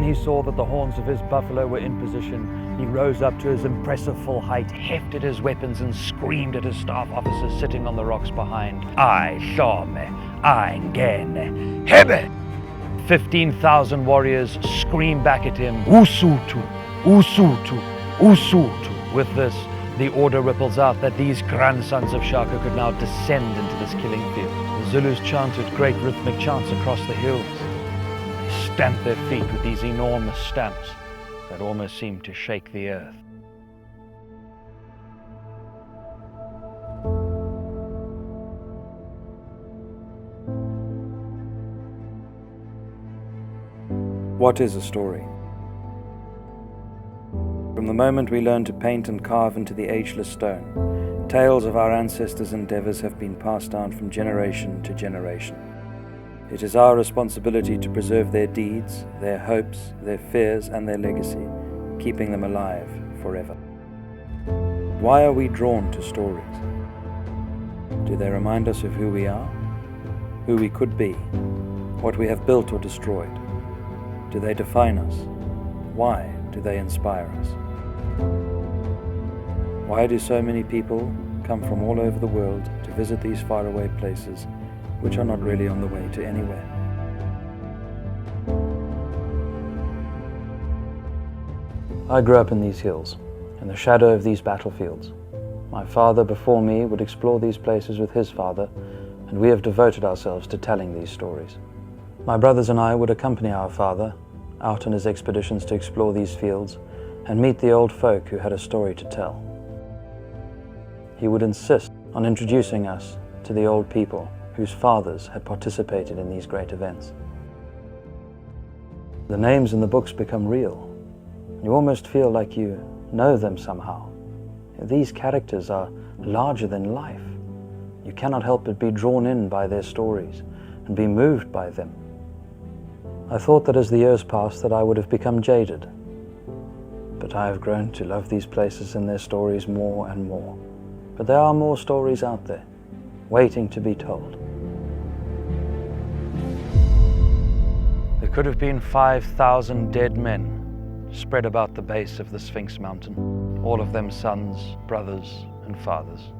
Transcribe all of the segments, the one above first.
when he saw that the horns of his buffalo were in position, he rose up to his impressive full height, hefted his weapons, and screamed at his staff officers sitting on the rocks behind. "I shome, I ngene, hebe!" 15,000 warriors screamed back at him, "Usutu, Usutu, Usutu." With this, the order ripples out that these grandsons of Shaka could now descend into this killing field. The Zulus chanted great rhythmic chants across the hills. They stamped their feet with these enormous stamps that almost seemed to shake the earth. What is a story? From the moment we learn to paint and carve into the ageless stone, tales of our ancestors' endeavors have been passed down from generation to generation. It is our responsibility to preserve their deeds, their hopes, their fears, and their legacy, keeping them alive forever. Why are we drawn to stories? Do they remind us of who we are, who we could be, what we have built or destroyed? Do they define us? Why do they inspire us? Why do so many people come from all over the world to visit these faraway places which are not really on the way to anywhere? I grew up in these hills, in the shadow of these battlefields. My father before me would explore these places with his father, and we have devoted ourselves to telling these stories. My brothers and I would accompany our father out on his expeditions to explore these fields and meet the old folk who had a story to tell. He would insist on introducing us to the old people whose fathers had participated in these great events. The names in the books become real. You almost feel like you know them somehow. These characters are larger than life. You cannot help but be drawn in by their stories and be moved by them. I thought that as the years passed that I would have become jaded, but I have grown to love these places and their stories more and more. But there are more stories out there, waiting to be told. There could have been 5,000 dead men spread about the base of the Sphinx mountain, all of them sons, brothers, and fathers.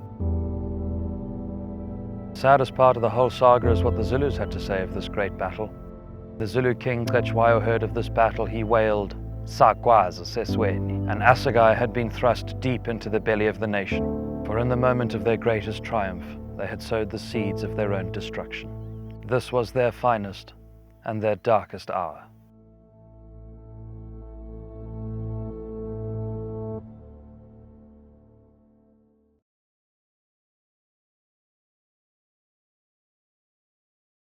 The saddest part of the whole saga is what the Zulus had to say of this great battle. The Zulu king Cetshwayo heard of this battle. He wailed, "Sakwaza sesweni," and Assegai had been thrust deep into the belly of the nation, for in the moment of their greatest triumph, they had sowed the seeds of their own destruction. This was their finest and their darkest hour.